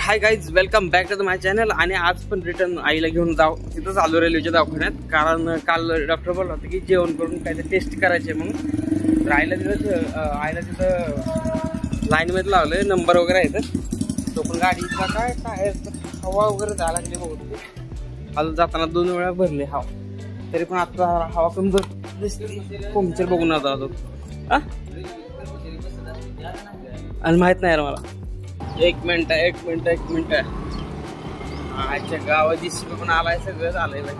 तर hi guys, welcome back to my channel. आणि आज पण रिटर्न आईला घेऊन जाऊ तिथंच आलो रेल्वेच्या दवाखान्यात. कारण काल डॉक्टर बोलला होता की जेवण करून काहीतरी टेस्ट करायचे म्हणून. तर आईला तिथं लाईनमध्ये लावलं, नंबर वगैरे आहे तर तो पण गाडीचा काय काय हवा वगैरे जायला लागली बहुत. आज जाताना 2 वेळा भरले हवा, तरी पण आता हवा कमी दिसते. पंक्चर बघून आता तो आणि माहित नाही रे मला. एक मिनिट आजच्या गावात जीसीबी पण आलाय, सगळं झालंय बाई.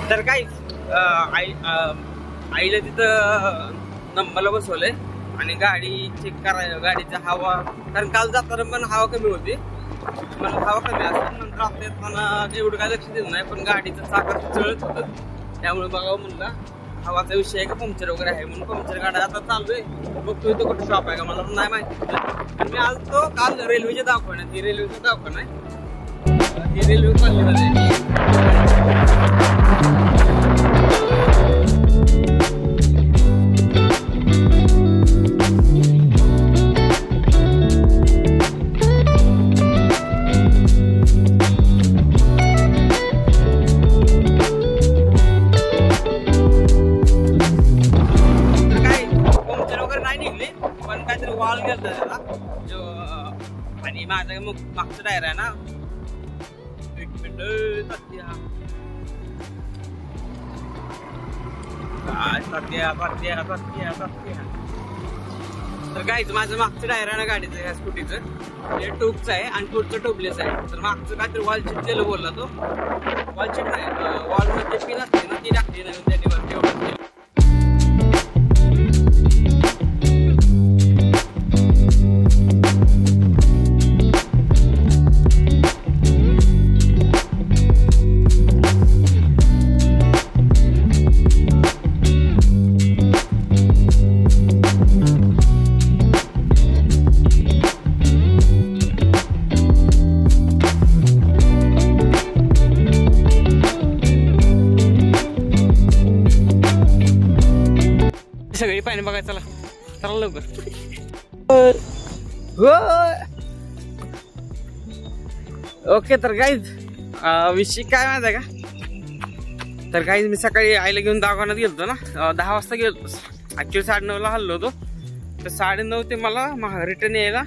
तर काय आईला तिथं नंबरला बसवलंय आणि गाडी चेक करायला, गाडीचा हवा. कारण काल जाताना पण हवा कमी होती, पण हवा कमी असेल नंतर आपल्याला एवढं काय लक्ष दिलं नाही. पण गाडीचं चाकात चळत होतं, त्यामुळे बघावं म्हणलं हवाचा विषय आहे का पंक्चर वगैरे आहे म्हणून. पंक्चर गाड्या आता चालू आहे, मग तू इथं कुठं शॉप आहे का मला नाही माहिती. आणि मी आज तो काल रेल्वेच्या दवाखान्यात, ही रेल्वेचं दवाखाना आहे, ही रेल्वे कॉलनीमध्ये. वाल गेलता त्याला जो, आणि माझा मागचा टायर आहे ना. एक मिनिट तर काय माझं मागचं टायर आहे ना गाडीचं, ह्या स्कूटीचं हे टूबचं आहे आणि पुढचं टूबलेस आहे. तर मागचं काहीतरी वॉल चिटलेलं बोलला तो. वॉल चिट नाही, वॉल मध्ये पिन असते ना ती टाकली नाही त्यांनी. सगळी पाणी बघायचं, चला लवकर. ओके, तर गाईज विषय काय माहिती आहे का. तर गाईज मी सकाळी आईला घेऊन दवाखान्यात गेलतो ना, 10 वाजता गेलो. ऍक्च्युअली 9:30ला हल्लो होतो. तर 9:30 ते मला रिटर्न यायला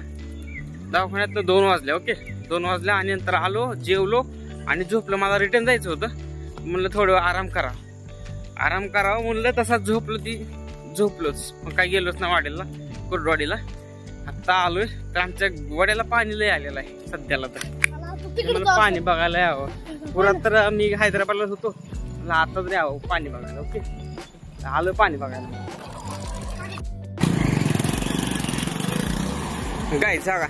दवाखान्यात 2 वाजले. ओके, 2 वाजले आणि नंतर आलो, जेवलो आणि झोपलो. मला रिटर्न जायचं होतं, म्हणलं थोडं आराम करावं म्हणलं. तसाच झोपलोच. मग काय गेलोच ना वाडीला, कुर्डवाडीला. आता आलोय तर आमच्या वाड्याला पाणी लय आलेलं आहे सध्याला. तर मला पाणी बघायला यावं. पुरात तर मी हैदराबादला होतो, मला आता तरी यावं पाणी बघायला. ओके, आलोय पाणी बघायला. काय सांगा,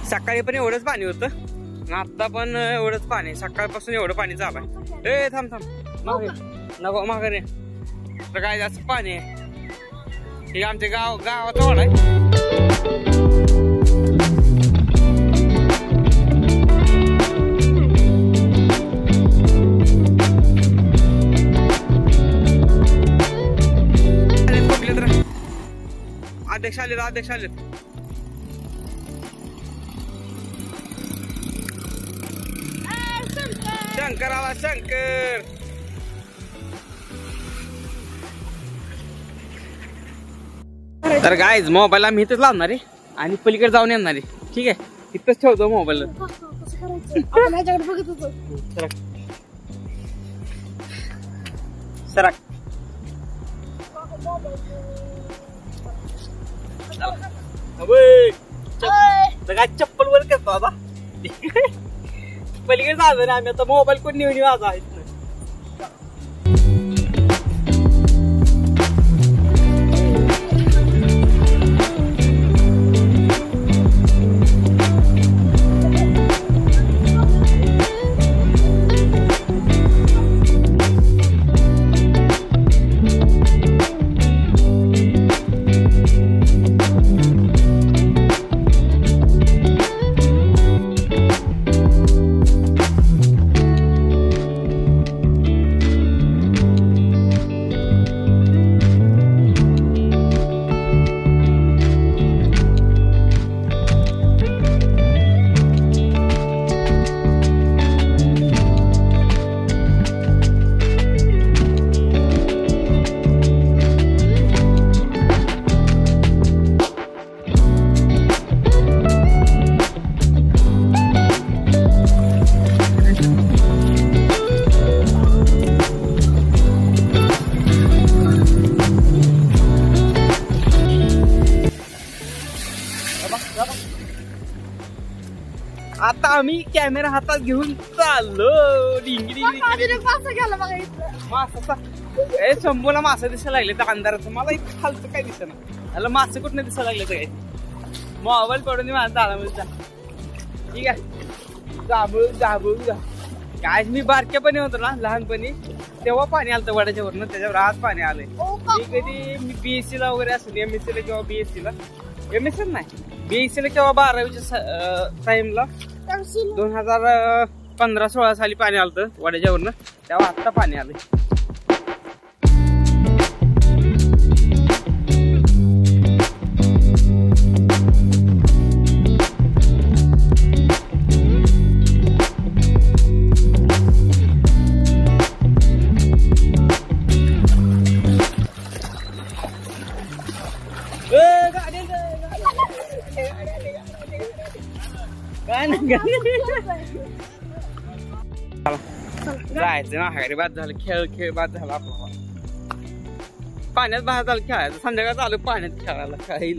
सकाळी पण एवढंच पाणी होतं, आता पण एवढंच पाणी. सकाळपासून एवढं पाणी चालू आहे. थांब नको माघारी. तर काय जास्त पाणी आहे. हे आमच्या गावाचा वाडा आहे. अध्यक्ष आले. शंकर आला, शंकर. तर गाईज मोबाईल आम्ही इथेच लावणार आहे आणि पलीकडे जाऊन येणार आहे. ठीक आहे, इथंच ठेवतो मोबाईल. सरक चप्पल वर करतो आता. पलीकडे जायचं ना आम्ही आता. मोबाईल कोण नेऊन वाजा आहेत. आता आम्ही कॅमेरा हातात घेऊन चाललो. मासा ए शंभूला मासा दिसायला लागले तर अंधाराचं. मला इथं खालचं काय दिसत ना. त्याला मासे कुठं दिसायला लागले तर काय. मोबाईल पडून माझा तालामध्ये ठीक आहे. जाबू काय मी बारक्यापणी होतो ना लहानपणी तेव्हा पाणी आलं वड्याच्या वरनं. त्याच्यावर आज पाणी आलंय. मी कधी मी BSc ला वगैरे असेल MSc ला किंवा BSc ला MSc नाही BSc ला किंवा 12वीच्या टाइमला 2015-16 साली पाणी आलं वड्याच्या वरनं. तेव्हा आत्ता पाणी आलंय. जायचं ना घरी बाद झालं. खेळ बाद झाला आपला. पाण्यात बाहेर झालं खेळायचं. संध्याकाळ चालू पाण्यात खेळायला काही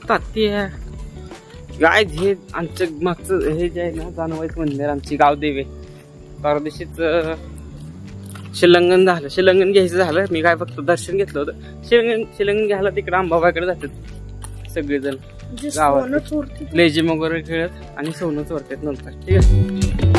ताती गाय हे आमचं मागचं हे जे आहे ना जानवाईच मंदिर आमची गावदेवी. परवा दिवशीच शिलंगण झालं. शिलंगण घ्यायचं झालं. मी काय फक्त दर्शन घेतलं होतं. शिलंगण घ्यायला तिकडे अंबाबाईकडे जातात सगळेजण गावात लेझिम वगैरे खेळत आणि सोनं चोरतात नंतर. ठीक आहे.